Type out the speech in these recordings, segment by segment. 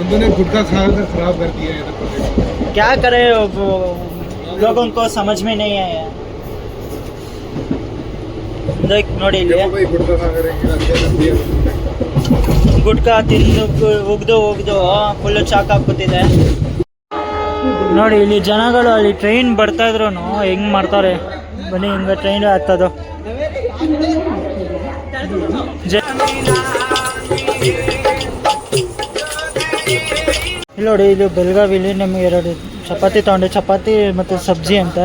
बंदों ने गुटखा खाकर खराब कर दिया है इधर। क्या करे, लोगों को समझ में नहीं आया। देख ನೋಡಿ ಇಲ್ಲಿ भाई गुटखा खाकर ಗುಟ್ಕಾ ತಿಂದು ಉಗ್ದು ಫುಲ್ಲು ಚಾಕ್ ಹಾಕ್ಬಿಟ್ಟಿದೆ ನೋಡಿ. ಇಲ್ಲಿ ಜನಗಳು ಅಲ್ಲಿ ಟ್ರೈನ್ ಬರ್ತಾ ಇದ್ರು ಹೆಂಗ್ ಮಾಡ್ತಾರೆ. ಬನ್ನಿ ಹಿಂಗ ಟ್ರೈನ್ ಹತ್ತದು. ಇಲ್ಲಿ ನೋಡಿ, ಇದು ಬೆಳಗಾವಿಲಿ ನಮಗೆ 2 ಚಪಾತಿ ತಗೊಂಡೆ. ಚಪಾತಿ ಮತ್ತು ಸಬ್ಜಿ ಅಂತ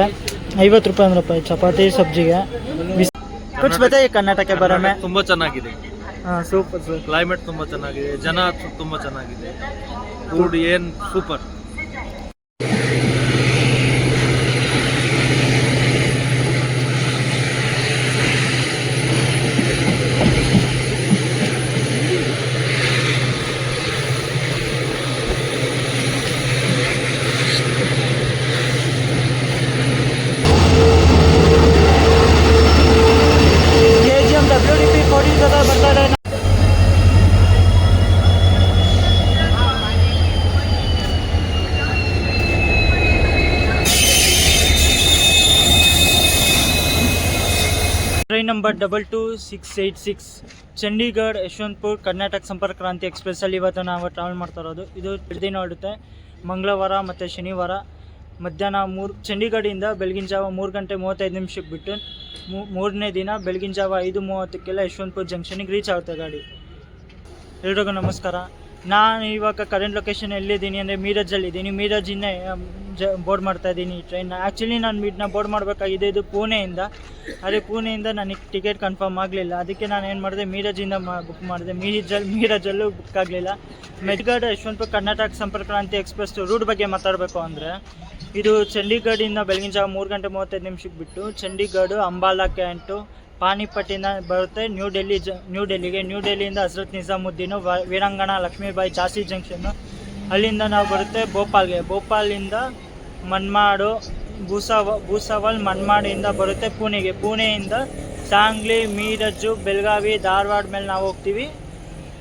50 ರೂಪಾಯಿ 1 ರೂಪಾಯಿ ಚಪಾತಿ ಸಬ್ಜಿಗೆ. ಕುछ बताइए कर्नाटक के बारे में. ತುಂಬಾ ಚೆನ್ನಾಗಿದೆ. Super sir. ಕ್ಲೈಮೇಟ್ ತುಂಬಾ ಚೆನ್ನಾಗಿದೆ, ಜನ ತುಂಬಾ ಚೆನ್ನಾಗಿದೆ, ಫುಡ್ ಏನ್ ಸೂಪರ್. WDP 40 ಜೊತೆ ಬರ್ತಾರೆ. ट्रेन नंबर 22686 ಚಂಡೀಗಢ ಯಶವಂತಪುರ ಕರ್ನಾಟಕ ಸಂಪರ್ಕ ಕ್ರಾಂತಿ ಎಕ್ಸ್ಪ್ರೆಸ್ಸಲ್ಲಿ ಇವತ್ತು ನಾವು ಟ್ರಾವೆಲ್ ಮಾಡ್ತಾ ಇರೋದು. ಇದು 2 ದಿನ ಹೊರಡುತ್ತೆ, ಮಂಗಳವಾರ ಮತ್ತು ಶನಿವಾರ ಮಧ್ಯಾಹ್ನ ಚಂಡೀಗಢದಿಂದ ಬೆಳಗಿನ ಜಾವ 3:35 ಬಿಟ್ಟು 3ನೇ ದಿನ ಬೆಳಗಿನ ಜಾವ 5:30 ಯಶವಂತಪುರ ಜಂಕ್ಷನಿಗೆ ರೀಚ್ ಆಗುತ್ತೆ ಗಾಡಿ. ಎಲ್ರಿಗೂ ನಮಸ್ಕಾರ. ನಾನು ಇವಾಗ ಕರೆಂಟ್ ಲೊಕೇಶನ್ ಎಲ್ಲಿದ್ದೀನಿ ಅಂದರೆ ಮೀರಜಲ್ಲಿದ್ದೀನಿ. ಮೀರಜಿಂದ ಬೋರ್ಡ್ ಮಾಡ್ತಾ ಇದ್ದೀನಿ ಟ್ರೈನ್. ಆ್ಯಕ್ಚುಲಿ ನಾನು ಬೋರ್ಡ್ ಮಾಡಬೇಕಾಗಿದೆ ಇದು ಪುಣೆಯಿಂದ. ಅದೇ ಪುಣೆಯಿಂದ ನನಗೆ ಟಿಕೆಟ್ ಕನ್ಫರ್ಮ್ ಆಗಲಿಲ್ಲ, ಅದಕ್ಕೆ ನಾನು ಏನು ಮಾಡಿದೆ ಮೀರಜಿಂದ ಬುಕ್ ಮಾಡಿದೆ. ಮೀರಜಲ್ಲೂ ಬುಕ್ ಆಗಲಿಲ್ಲ. ಮೆಡ್ಗಾಡ್ ಯಶವಂತಪುರ ಕರ್ನಾಟಕ ಸಂಪರ್ಕ ಕ್ರಾಂತಿ ಎಕ್ಸ್ಪ್ರೆಸ್ ರೂಟ್ ಬಗ್ಗೆ ಮಾತಾಡಬೇಕು ಅಂದರೆ, ಇದು ಚಂಡೀಗಢದಿಂದ ಬೆಳಗಿನ ಜಾವ 3:35 ಬಿಟ್ಟು ಚಂಡೀಗಢ ಅಂಬಾಲಾ ಕ್ಯಾಂಟು ಪಾನಿಪಟ್ಟಿಂದ ಬರುತ್ತೆ ನ್ಯೂ ಡೆಲ್ಲಿಗೆ. New ಡೆಲ್ಲಿಯಿಂದ Hazrat ನಿಜಾಮುದ್ದೀನು, ವೀರಾಂಗಣ, Lakshmibai, chassis ಜಂಕ್ಷನ್ನು. ಅಲ್ಲಿಂದ ನಾವು ಬರುತ್ತೆ ಭೋಪಾಲ್ಗೆ. ಭೋಪಾಲಿಂದ ಮನ್ಮಾಡು, ಭೂಸವಲ್, ಮನ್ಮಾಡಿಂದ ಬರುತ್ತೆ ಪುಣೆಗೆ. ಪುಣೆಯಿಂದ ಸಾಂಗ್ಲಿ, ಮೀರಜು, ಬೆಳಗಾವಿ, ಧಾರವಾಡ ಮೇಲೆ ನಾವು ಹೋಗ್ತೀವಿ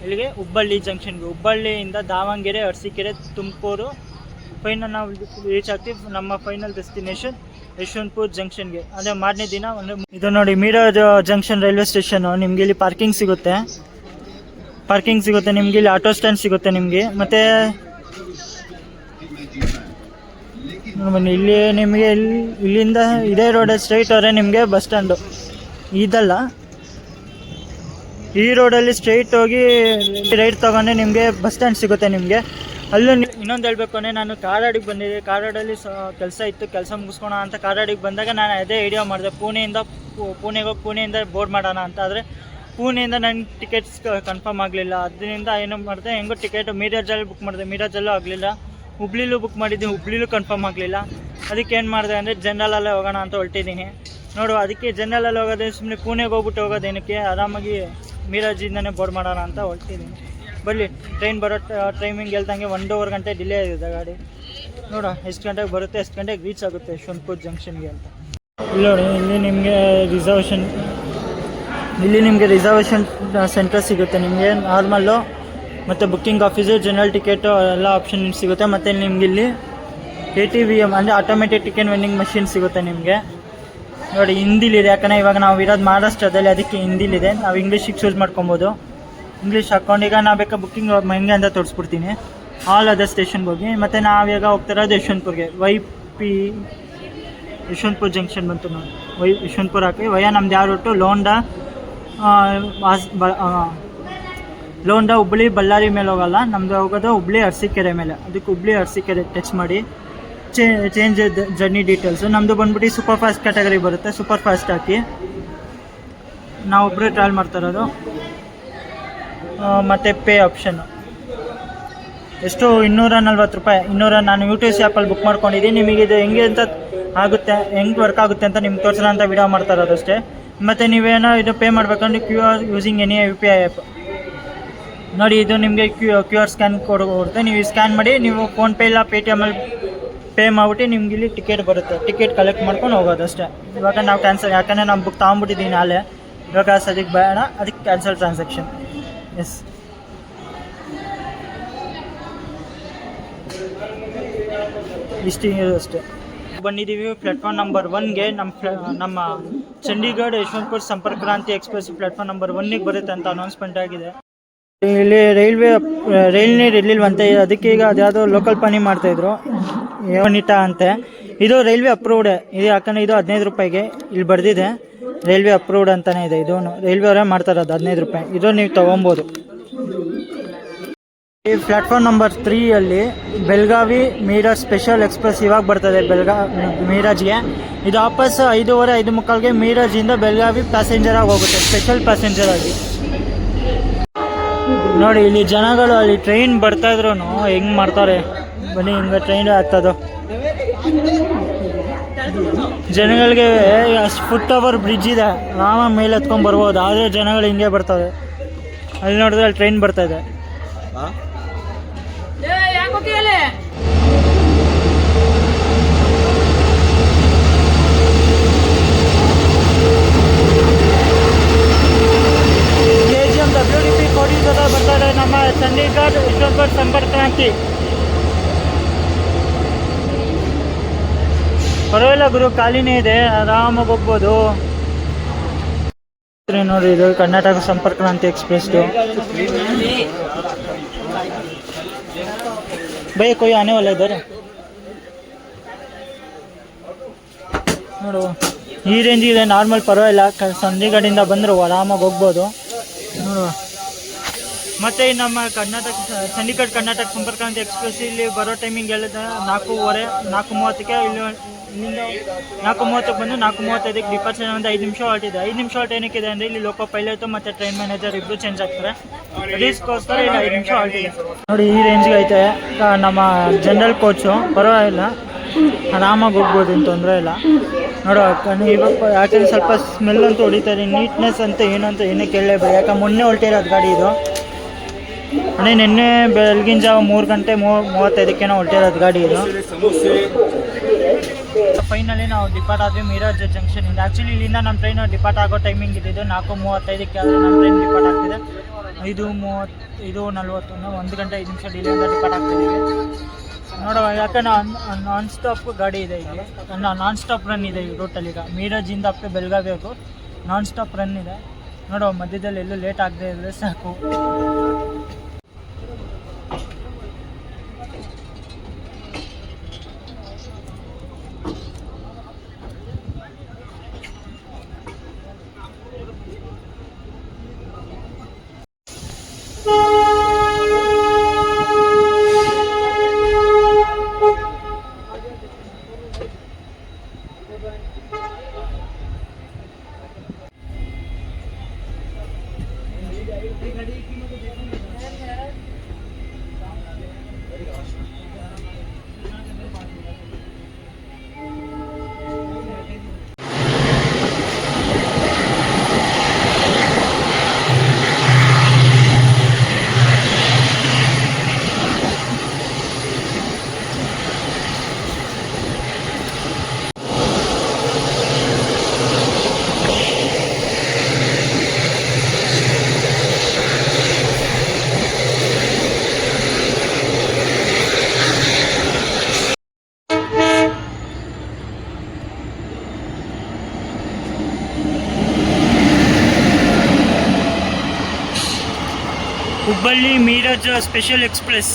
ಇಲ್ಲಿಗೆ ಹುಬ್ಬಳ್ಳಿ ಜಂಕ್ಷನ್ಗೆ. ಹುಬ್ಬಳ್ಳಿಯಿಂದ ದಾವಣಗೆರೆ, ಅರಸೀಕೆರೆ, ತುಮಕೂರು. ಫೈನಲ್ ನಾವು ರೀಚ್ ಆಗ್ತೀವಿ ನಮ್ಮ ಫೈನಲ್ ಡೆಸ್ಟಿನೇಷನ್ ಯಶವಂತಪುರ ಜಂಕ್ಷನ್ಗೆ. ಅದೇ ಮಾರನೇ ದಿನ ಇದು ನೋಡಿ ಮೀರಜ್ ಜಂಕ್ಷನ್ ರೈಲ್ವೆ ಸ್ಟೇಷನ್. ನಿಮ್ಗೆ ಇಲ್ಲಿ ಪಾರ್ಕಿಂಗ್ ಸಿಗುತ್ತೆ, ನಿಮ್ಗೆ ಇಲ್ಲಿ ಆಟೋ ಸ್ಟ್ಯಾಂಡ್ ಸಿಗುತ್ತೆ ನಿಮಗೆ. ಮತ್ತು ಇಲ್ಲಿ ನಿಮಗೆ ಇಲ್ಲಿಂದ ಇದೇ ರೋಡ್ ಸ್ಟ್ರೈಟ್ ಹೋದರೆ ನಿಮಗೆ ಬಸ್ ಸ್ಟ್ಯಾಂಡು ಇದಲ್ಲ, ಈ ರೋಡಲ್ಲಿ ಸ್ಟ್ರೈಟ್ ಹೋಗಿ ರೈಟ್ ತೊಗೊಂಡ್ರೆ ನಿಮಗೆ ಬಸ್ ಸ್ಟ್ಯಾಂಡ್ ಸಿಗುತ್ತೆ ನಿಮಗೆ. ಅಲ್ಲೂ ಇನ್ನೊಂದು ಹೇಳಬೇಕು ಅಂದರೆ, ನಾನು ಕಾರಾಡಿಗೆ ಬಂದಿದ್ದೆ. ಕಾರಾಡಲ್ಲಿ ಕೆಲಸ ಇತ್ತು, ಕೆಲಸ ಮುಗಿಸ್ಕೋಣ ಅಂತ ಕಾರಾಡಿಗೆ ಬಂದಾಗ ನಾನು ಅದೇ ಐಡಿಯಾ ಮಾಡಿದೆ, ಪುಣೆಯಿಂದ ಬೋರ್ಡ್ ಮಾಡೋಣ ಅಂತ. ಆದರೆ ಪುಣೆಯಿಂದ ನನಗೆ ಟಿಕೆಟ್ಸ್ ಕನ್ಫರ್ಮ್ ಆಗಲಿಲ್ಲ. ಅದರಿಂದ ಏನು ಮಾಡಿದೆ, ಹೆಂಗೋ ಟಿಕೆಟ್ ಮೀರಜಲ್ಲಿ ಬುಕ್ ಮಾಡಿದೆ, ಮೀರಜಲ್ಲೂ ಆಗಲಿಲ್ಲ. ಹುಬ್ಳಿಲೂ ಬುಕ್ ಮಾಡಿದ್ದೀನಿ, ಹುಬ್ಳಿಲೂ ಕನ್ಫರ್ಮ್ ಆಗಲಿಲ್ಲ. ಅದಕ್ಕೆ ಏನು ಮಾಡಿದೆ ಅಂದರೆ ಜನರಲ್ಲೇ ಹೋಗೋಣ ಅಂತ ಹೊರಟಿದ್ದೀನಿ. ನೋಡು, ಅದಕ್ಕೆ ಜನರಲ್ಲಲ್ಲಿ ಹೋಗೋದೇ, ಸುಮ್ಮನೆ ಪುಣೆಗೆ ಹೋಗ್ಬಿಟ್ಟು ಹೋಗೋದೇನಕ್ಕೆ, ಆರಾಮಾಗಿ ಮೀರಜಿಂದನೇ ಬೋರ್ಡ್ ಮಾಡೋಣ ಅಂತ ಹೊರಟಿದ್ದೀನಿ. ಬರಲಿ, ಟ್ರೈನ್ ಬರೋ ಟೈಮಿಂಗ್ ಹೇಳ್ದಂಗೆ 1.5 ಗಂಟೆ ಡಿಲೇ ಆಗಿದೆ ಗಾಡಿ. ನೋಡ ಎಷ್ಟು ಗಂಟೆಗೆ ಬರುತ್ತೆ, ಎಷ್ಟು ಗಂಟೆಗೆ ರೀಚ್ ಆಗುತ್ತೆ ಯಶವಂತಪುರ ಜಂಕ್ಷನ್ಗೆ ಅಂತ. ಇಲ್ಲಿ ನೋಡಿ, ಇಲ್ಲಿ ನಿಮಗೆ ರಿಸರ್ವೇಷನ್ ಸೆಂಟರ್ ಸಿಗುತ್ತೆ ನಿಮಗೆ. ನಾರ್ಮಲ್ಲು ಮತ್ತು ಬುಕ್ಕಿಂಗ್ ಆಫೀಸು, ಜನರಲ್ ಟಿಕೆಟು ಎಲ್ಲ ಆಪ್ಷನ್ ಸಿಗುತ್ತೆ. ಮತ್ತು ನಿಮ್ಗೆ ಇಲ್ಲಿ ATVM ಅಂದರೆ ಆಟೋಮೆಟಿಕ್ ಟಿಕೆಟ್ ವೆಂಡಿಂಗ್ ಮಷಿನ್ ಸಿಗುತ್ತೆ ನಿಮಗೆ. ನೋಡಿ ಹಿಂದಿಲಿದೆ, ಯಾಕಂದರೆ ಇವಾಗ ನಾವು ಇರೋದು ಮಹಾರಾಷ್ಟ್ರದಲ್ಲಿ, ಅದಕ್ಕೆ ಹಿಂದಿಲಿದೆ. ನಾವು ಇಂಗ್ಲೀಷಿಗೆ ಚೂಸ್ ಮಾಡ್ಕೊಬೋದು. ಇಂಗ್ಲೀಷ್ ಹಾಕ್ಕೊಂಡು ಈಗ ನಾವು ಬೇಕಾ ಬುಕ್ಕಿಂಗ್ ಹೆಂಗೆ ಅಂತ ತೋರಿಸ್ಬಿಡ್ತೀನಿ. ಆಲ್ ಅದರ್ ಸ್ಟೇಷನ್ಗೆ ಹೋಗಿ. ಮತ್ತು ನಾವೀಗ ಹೋಗ್ತಿರೋದು ಯಶವಂತಪುರ್ಗೆ. ಯಶವಂತಪುರ ಜಂಕ್ಷನ್ ಬಂತು ನೋಡಿ, ಯಶವಂತಪುರ ಹಾಕಿ ವಯ ನಮ್ದು ಯಾವ ರೂಟು ಲೋಂಡಾ ಹುಬ್ಬಳ್ಳಿ ಬಳ್ಳಾರಿ ಮೇಲೆ ಹೋಗಲ್ಲ, ನಮ್ಮದು ಹೋಗೋದು ಹುಬ್ಬಳ್ಳಿ ಅರಸೀಕೆರೆ ಮೇಲೆ. ಅದಕ್ಕೆ ಹುಬ್ಬಳ್ಳಿ ಅರಸೀಕೆರೆ ಟಚ್ ಮಾಡಿ ಚೇಂಜ್ ಜರ್ನಿ ಡೀಟೇಲ್ಸು. ನಮ್ಮದು ಬಂದ್ಬಿಟ್ಟು ಸೂಪರ್ ಫಾಸ್ಟ್ ಕ್ಯಾಟಗರಿ ಬರುತ್ತೆ. ಸೂಪರ್ ಫಾಸ್ಟ್ ಹಾಕಿ ನಾವೊಬ್ಬರೇ ಟ್ರಾವೆಲ್ ಮಾಡ್ತಾ ಇರೋದು. ಮತ್ತು ಪೇ ಆಪ್ಷನ್ನು ಎಷ್ಟು 240 ರೂಪಾಯಿ. ನಾನು UTC ಆ್ಯಪಲ್ಲಿ ಬುಕ್ ಮಾಡ್ಕೊಂಡಿದ್ದೀನಿ. ನಿಮಗೆ ಇದು ಹೆಂಗೆ ಅಂತ ಆಗುತ್ತೆ, ಹೆಂಗೆ ವರ್ಕ್ ಆಗುತ್ತೆ ಅಂತ ನಿಮ್ಗೆ ತೋರಿಸೋಣ ಅಂತ ವಿಡಿಯೋ ಮಾಡ್ತಾ ಇರೋದು ಅಷ್ಟೇ. ಮತ್ತು ನೀವೇನೋ ಇದು ಪೇ ಮಾಡಬೇಕಂದ್ರೆ QR using any UPI app ನೋಡಿ. ಇದು ನಿಮಗೆ QR ಸ್ಕ್ಯಾನ್ ಕೊಡುತ್ತೆ. ನೀವು ಸ್ಕ್ಯಾನ್ ಮಾಡಿ, ನೀವು ಫೋನ್ಪೇ ಇಲ್ಲ ಪೇಟಿಎಮ್ಮಲ್ಲಿ ಪೇ ಮಾಡಿಬಿಟ್ಟು ನಿಮ್ಗೆ ಇಲ್ಲಿ ಟಿಕೆಟ್ ಬರುತ್ತೆ. ಟಿಕೆಟ್ ಕಲೆಕ್ಟ್ ಮಾಡ್ಕೊಂಡು ಹೋಗೋದು ಅಷ್ಟೇ. ಇವಾಗ ನಾವು ಕ್ಯಾನ್ಸಲ್, ಯಾಕಂದರೆ ನಾವು ಬುಕ್ ತೊಗೊಂಬಿಟ್ಟಿದ್ದೀನಿ ನಾಳೆ, ಇವಾಗ ಸದ್ಯಕ್ಕೆ ಬೇಡ, ಅದಕ್ಕೆ ಕ್ಯಾನ್ಸಲ್ ಟ್ರಾನ್ಸಾಕ್ಷನ್. ಎಸ್ ಇಷ್ಟು ಅಷ್ಟೇ. ಬಂದಿದ್ದೀವಿ ಪ್ಲಾಟ್ಫಾರ್ಮ್ ನಂಬರ್ 1ಗೆ. ನಮ್ಮ ಚಂಡೀಗಢ ಯಶವಂತಪುರ ಸಂಪರ್ಕ ಕ್ರಾಂತಿ ಎಕ್ಸ್ಪ್ರೆಸ್ ಪ್ಲಾಟ್ಫಾರ್ಮ್ ನಂಬರ್ 1ಗೆ ಬರುತ್ತೆ ಅಂತ ಅನೌನ್ಸ್ಮೆಂಟ್ ಆಗಿದೆ. ಇಲ್ಲಿ ರೈಲ್ ನೀರು ಇರಲಿಲ್ವಂತೆ, ಅದಕ್ಕೆ ಈಗ ಅದ್ಯಾವುದೋ ಲೋಕಲ್ ಪಾನಿ ಮಾಡ್ತಾಯಿದ್ರು, ಏವನಿಟ ಅಂತೆ. ಇದು ರೈಲ್ವೆ ಅಪ್ರೂವ್ಡ್ ಇದು, ಯಾಕಂದರೆ ಇದು 15 ರೂಪಾಯಿಗೆ ಇಲ್ಲಿ ಬರೆದಿದೆ. ರೈಲ್ವೆ ಅಪ್ರೂವ್ಡ್ ಅಂತಲೇ ಇದೆ. ಇದು ರೈಲ್ವೆ ಅವರೇ ಮಾಡ್ತಾರದು 15 ರೂಪಾಯಿ. ಇದು ನೀವು ತೊಗೊಬೋದು. ಈ ಪ್ಲಾಟ್ಫಾರ್ಮ್ ನಂಬರ್ 3ಯಲ್ಲಿ ಬೆಳಗಾವಿ ಮೀರಜ್ ಸ್ಪೆಷಲ್ ಎಕ್ಸ್ಪ್ರೆಸ್ ಇವಾಗ ಬರ್ತದೆ ಮೀರಜ್ಗೆ. ಇದು ವಾಪಸ್ 5:15 5:45ಗೆ ಮೀರಜಿಂದ ಬೆಳಗಾವಿ ಪ್ಯಾಸೆಂಜರ್ ಆಗಿ ಹೋಗುತ್ತೆ, ಸ್ಪೆಷಲ್ ಪ್ಯಾಸೆಂಜರ್ ಆಗಿ. ನೋಡಿ ಇಲ್ಲಿ ಜನಗಳು ಅಲ್ಲಿ ಟ್ರೈನ್ ಬರ್ತಾ ಇದ್ರು ಹೆಂಗೆ ಮಾಡ್ತಾರೆ. ಬನ್ನಿ ಹಿಂಗೆ ಟ್ರೈನ್ ಆಗ್ತದೋ. ಜನಗಳಿಗೆ ಅಷ್ಟು ಫುಟ್ ಓವರ್ ಬ್ರಿಡ್ಜ್ ಇದೆ, ಆರಾಮ ಮೇಲೆ ಹತ್ಕೊಂಡು ಬರ್ಬೋದು. ಆದರೆ ಜನಗಳು ಹಿಂಗೆ ಬರ್ತವೆ. ಅಲ್ಲಿ ನೋಡಿದ್ರೆ ಅಲ್ಲಿ ಟ್ರೈನ್ ಬರ್ತಾ ಇದೆ. KGM WDP ಕೋಟಿ ಜೊತೆ ಬರ್ತಾ ಇದೆ ನಮ್ಮ ಚಂಡೀಗಢ ಯಶವಂತಪುರ ಸಂಪರ್ಕ ಕ್ರಾಂತಿ. ಪರವಾಗಿಲ್ಲ ಗುರು, ಖಾಲಿನೇ ಇದೆ, ಆರಾಮಾಗಿ ಹೋಗ್ಬೋದು. ನೋಡಿ ಇದು ಕರ್ನಾಟಕ ಸಂಪರ್ಕ ಕ್ರಾಂತಿ ಎಕ್ಸ್ಪ್ರೆಸ್ದು. ಭಯ ಕೊಯ್ ಆನೆ ವಾಲ ಇದ್ದಾರೆ ನೋಡು. ಈ ರೇಂಜ್ ಇದೆ, ನಾರ್ಮಲ್ ಪರವಾಗಿಲ್ಲ. ಚಂಡೀಗಢದಿಂದ ಬಂದರು ಆರಾಮಾಗಿ ಹೋಗ್ಬೋದು ನೋಡು. ಮತ್ತು ನಮ್ಮ ಚಂಡೀಗಢ ಕರ್ನಾಟಕ ಸಂಪರ್ಕ ಕ್ರಾಂತಿ ಎಕ್ಸ್ಪ್ರೆಸ್ ಇಲ್ಲಿ ಬರೋ ಟೈಮಿಂಗ್ ಹೇಳಿದ್ರೆ 4:30ಕ್ಕೆ ಇಲ್ಲಿಂದ 4:30ಕ್ಕೆ ಬಂದು 4:35ಕ್ಕೆ ಡಿಪಾರ್ಚರ್ ಒಂದು 5 ನಿಮಿಷ ಹೊರಟಿದೆ. 5 ನಿಮಿಷ ಹೊರಟು ಏನಕ್ಕಿದೆ ಅಂದರೆ ಇಲ್ಲಿ ಲೋಕೋ ಪೈಲಟು ಮತ್ತು ಟ್ರೈನ್ ಮ್ಯಾನೇಜರ್ ಇಬ್ಬರು ಚೇಂಜ್ ಆಗ್ತಾರೆ. ಅದಕ್ಕೋಸ್ಕರ ಇಲ್ಲಿ 5 ನಿಮಿಷ ಹೊರಟಿದೆ ನೋಡಿ. ಈ ರೇಂಜ್ಗೆ ಐತೆ ನಮ್ಮ ಜನರಲ್ ಕೋಚು, ಪರವಾಗಿಲ್ಲ, ಆರಾಮಾಗಿ ಹೋಗ್ಬೋದು, ಏನು ತೊಂದರೆ ಇಲ್ಲ ನೋಡು. ಇವಾಗ ಯಾಕಂದ್ರೆ ಸ್ವಲ್ಪ ಸ್ಮೆಲ್ ಅಂತೂ ಹೊಡಿತಾರೆ, ನೀಟ್ನೆಸ್ ಅಂತ ಏನು ಅಂತ ಏನೇ ಕೇಳಲೇಬೇಕು. ಯಾಕಂದ್ರೆ ಮೊನ್ನೆ ಹೊರಟಿರೋದು ಗಾಡಿ ಇದು. ನಿನ್ನೆ ಬೆಳಗಿನ ಜಾವ 3 ಗಂಟೆ 35ಕ್ಕೇನೋ ಹೊರಟಿರೋದು ಗಾಡಿ ಇದು. ಫೈನಲಿ ನಾವು ಡಿಪಾರ್ಟ್ ಆದ್ವಿ ಮೀರಜ್ ಜಂಕ್ಷನಿಂದ. ಆ್ಯಕ್ಚುಲಿ ಇಲ್ಲಿಂದ ನಮ್ಮ ಟ್ರೈನ್ ಡಿಪಾರ್ಟ್ ಆಗೋ ಟೈಮಿಂಗ್ ಇದ್ದಿದ್ದು 4:35ಕ್ಕೆ, ಆದರೆ ನಮ್ಮ ಟ್ರೈನ್ ಡಿಪಾರ್ಟ್ ಆಗ್ತಿದೆ 5:40 1 ಗಂಟೆ 5 ನಿಮಿಷ ಡಿಲೇಯಿಂದ ಡಿಪಾರ್ಟ್ ಆಗ್ತಿದ್ದೀವಿ ನೋಡುವ. ಯಾಕಂದ್ರೆ ನಾನ್ ಸ್ಟಾಪ್ ಗಾಡಿ ಇದೆ ಇಲ್ಲಿ, ನಾನ್ ಸ್ಟಾಪ್ ರನ್ ಇದೆ ಈ ರೂಟಲ್ಲಿ. ಈಗ ಮೀರಜಿಂದ ಅಪ್ಪೆ ಬೆಳಗಾವಿಗೂ ನಾನ್ ಸ್ಟಾಪ್ ರನ್ ಇದೆ ನೋಡುವ. ಮಧ್ಯದಲ್ಲಿ ಎಲ್ಲೂ ಲೇಟ್ ಆಗದೆ ಇದ್ದರೆ ಸಾಕು. Hubballi Miraj special express.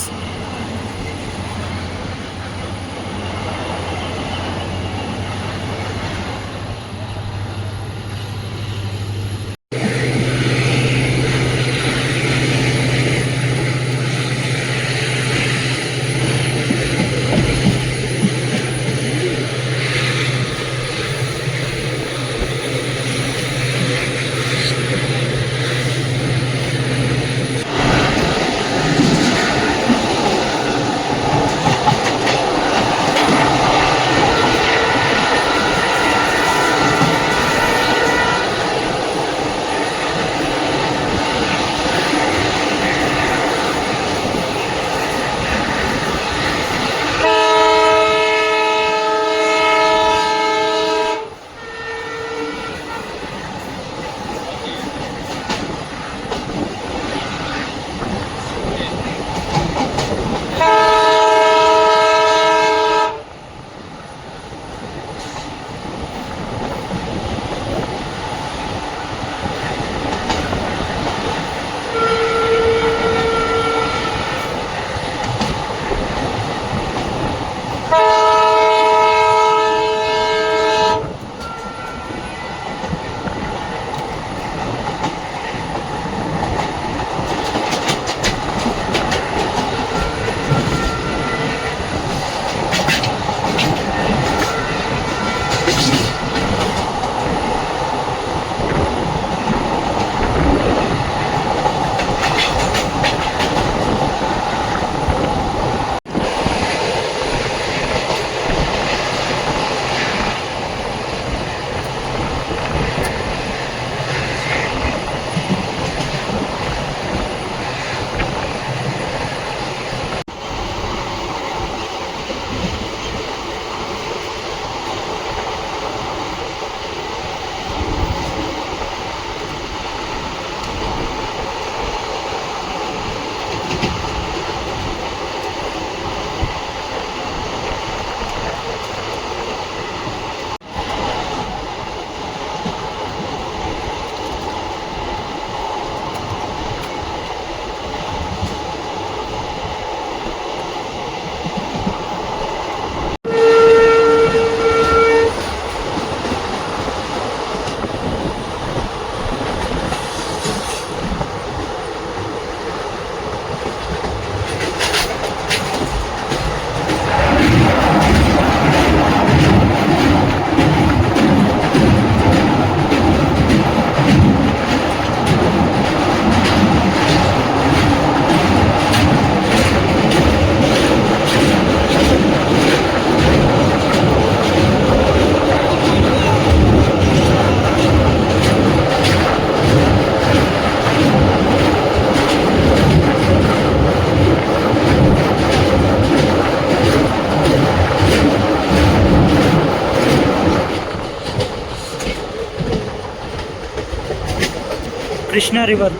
Krishna river.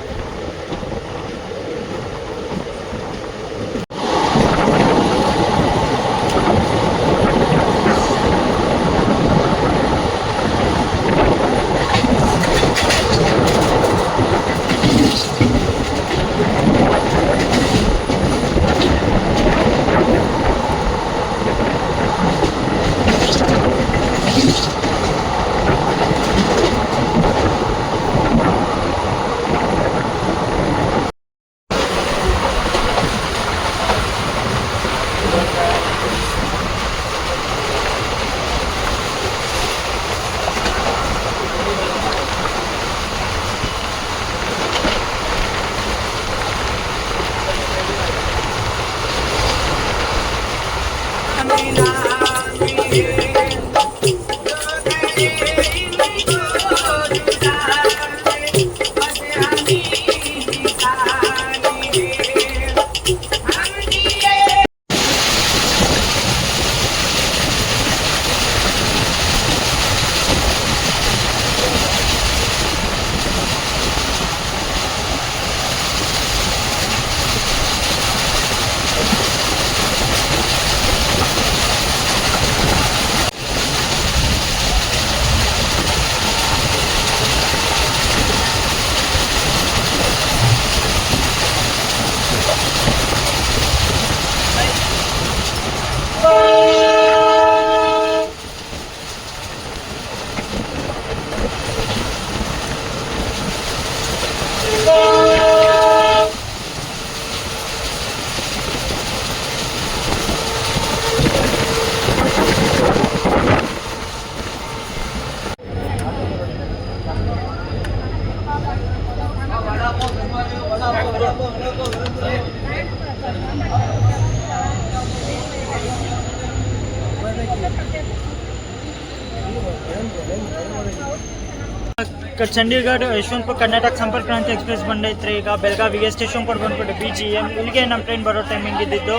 Chandigarh Yesvantpur Karnataka Sampark Kranti express ಬಂದೈತ್ರಿ. ಈಗ ಬೆಳಗಾವಿಗೆ ಸ್ಟೇಷನ್ ಪರ್ ಬಂದ್ಬಿಟ್ಟು BGM. ಇಲ್ಲಿಗೆ ನಮ್ಮ ಟ್ರೈನ್ ಬರೋ ಟೈಮಿಂಗ್ ಇದ್ದಿದ್ದು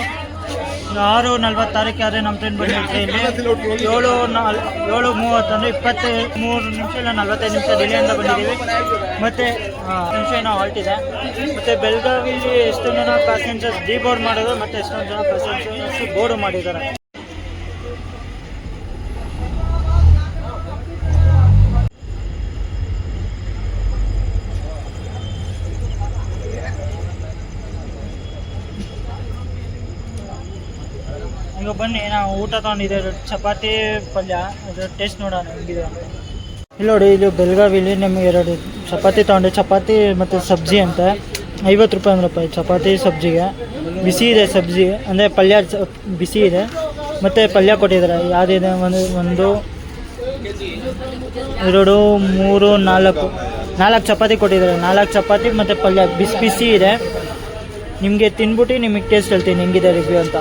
6:46 ಆದರೆ ನಮ್ಮ ಟ್ರೈನ್ ಬಂದೈತ್ರಿ. ಇಲ್ಲಿ 7:30 ಅಂದರೆ 23 ನಿಮಿಷ ಇಲ್ಲ 45 ನಿಮಿಷ ಡಿಲೇಯಿಂದ ಬಂದಿದ್ದೀವಿ. ಮತ್ತು ನಿಮಿಷ ಏನೋ ಹಾಲ್ಟ್ ಇದೆ. ಮತ್ತು ಬೆಳಗಾವಿಲಿ ಎಷ್ಟೊಂದು ಜನ ಪ್ಯಾಸೆಂಜರ್ಸ್ ಬೋರ್ಡ್ ಮಾಡೋದು ಮತ್ತು ಎಷ್ಟೊಂದು ಜನ ಪ್ಯಾಸೆಂಜರ್ಸ್ ಬೋರ್ಡು ಮಾಡಿದ್ದಾರೆ. ಈಗ ಬನ್ನಿ ನಾವು ಊಟ ತೊಗೊಂಡಿದ್ದೇವೆ, ಚಪಾತಿ ಪಲ್ಯ. ಅದು ಟೇಸ್ಟ್ ನೋಡೋಣ ಹೆಂಗಿದೆ ಅಂತ. ಇಲ್ಲಿ ನೋಡಿ, ಇದು ಬೆಳಗಾವಿಲಿ ನಮಗೆ 2 ಚಪಾತಿ ತೊಗೊಂಡೆ. ಚಪಾತಿ ಮತ್ತು ಸಬ್ಜಿ ಅಂತ 50 ರೂಪಾಯಿ ಚಪಾತಿ ಸಬ್ಜಿಗೆ. ಬಿಸಿ ಇದೆ ಸಬ್ಜಿ, ಅಂದರೆ ಪಲ್ಯ ಬಿಸಿ ಇದೆ ಮತ್ತು ಪಲ್ಯ ಕೊಟ್ಟಿದ್ದಾರೆ. ಯಾವುದಿದೆ, 1 2 3 4 ಚಪಾತಿ ಕೊಟ್ಟಿದ್ದಾರೆ. 4 ಚಪಾತಿ ಮತ್ತು ಪಲ್ಯ ಬಿಸಿ ಇದೆ. ನಿಮಗೆ ತಿನ್ಬಿಟ್ಟು ನಿಮಗೆ ಟೇಸ್ಟ್ ಹೇಳ್ತೀನಿ ಹೆಂಗಿದೆ ರಿವ್ಯೂ ಅಂತ.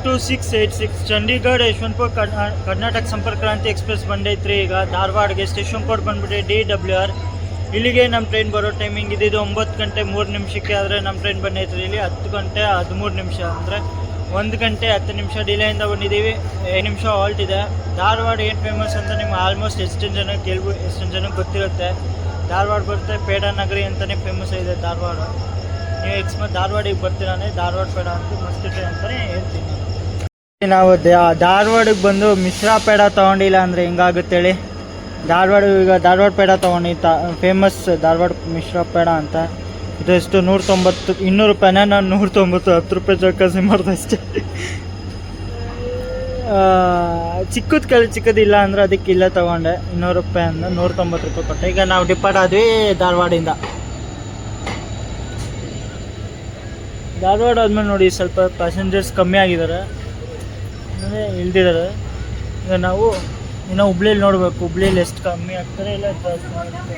To 686 Chandigarh Yesvantpur Karnataka Sampark Kranti express ಬಂದೈತ್ರಿ. ಈಗ ಧಾರವಾಡಗೆ ಸ್ಟೇಷನ್ ಕೋಡ್ ಬಂದ್ಬಿಟ್ಟು DWR. ಇಲ್ಲಿಗೆ ನಮ್ಮ ಟ್ರೈನ್ ಬರೋ ಟೈಮಿಂಗ್ ಇದ್ದಿದ್ದು 9 ಗಂಟೆ 3 ನಿಮಿಷಕ್ಕೆ. ಆದರೆ ನಮ್ಮ ಟ್ರೈನ್ ಬಂದೈತ್ರಿ ಇಲ್ಲಿ 10 ಗಂಟೆ 13 ನಿಮಿಷ, ಅಂದರೆ 1 ಗಂಟೆ 10 ನಿಮಿಷ ಡಿಲೇಯಿಂದ ಬಂದಿದ್ದೀವಿ. 5 ನಿಮಿಷ ಹಾಲ್ಟ್ ಇದೆ. ಧಾರವಾಡ ಏನು ಫೇಮಸ್ ಅಂತ ನಿಮ್ಗೆ ಆಲ್ಮೋಸ್ಟ್ ಎಷ್ಟೊಂದು ಜನಕ್ಕೆ ಗೊತ್ತಿರುತ್ತೆ. ಧಾರವಾಡ ಬರುತ್ತೆ ಪೇಡ ನಗರಿ ಅಂತಲೇ ಫೇಮಸ್ ಇದೆ ಧಾರವಾಡ. ನೀವು ಧಾರವಾಡಿಗೆ ಬರ್ತೀರಾನೆ ಧಾರವಾಡ ಪೇಡ ಅಂತ ಮಸ್ತ್ ಇದೆ ಅಂತಲೇ ಹೇಳ್ತೀನಿ. ನಾವು ಧಾರವಾಡಕ್ಕೆ ಬಂದು ಮಿಶ್ರಾ ಪೇಡ ತೊಗೊಂಡಿಲ್ಲ ಅಂದರೆ ಹೆಂಗಾಗುತ್ತೇಳಿ. ಈಗ ಧಾರವಾಡ ಪೇಡ ತೊಗೊಂಡು ಫೇಮಸ್ ಧಾರವಾಡ ಮಿಶ್ರಾ ಪೇಡ ಅಂತ. ಇದು ಎಷ್ಟು 190, 200 ರೂಪಾಯಿನ. ನಾನು 190 10 ರೂಪಾಯಿ ಚೌಕಾಸಿ ಮಾಡಿದೆ ಅಷ್ಟೇ. ಚಿಕ್ಕದಿಲ್ಲ ಅಂದರೆ ಅದಕ್ಕೆ ಇಲ್ಲ ತೊಗೊಂಡೆ. 200 ರೂಪಾಯಿ ಅಂದರೆ 190 ರೂಪಾಯಿ ಕೊಟ್ಟೆ. ಈಗ ನಾವು ಡಿಪಾರ್ಟ್ ಆದ್ವಿ ಧಾರವಾಡಿಂದ. ಧಾರವಾಡ ಆದಮೇಲೆ ನೋಡಿ ಸ್ವಲ್ಪ ಪ್ಯಾಸೆಂಜರ್ಸ್ ಕಮ್ಮಿ ಆಗಿದ್ದಾರೆ, ಅಂದರೆ ಇಳ್ದಿದ್ದಾರೆ. ಈಗ ನಾವು ಇನ್ನೂ ಹುಬ್ಳಿಯಲ್ಲಿ ನೋಡಬೇಕು, ಹುಬ್ಳಿಯಲ್ಲಿ ಎಷ್ಟು ಕಮ್ಮಿ ಆಗ್ತಾರೆ ಇಲ್ಲ ಜಾಸ್ತಿ ಆಗುತ್ತೆ.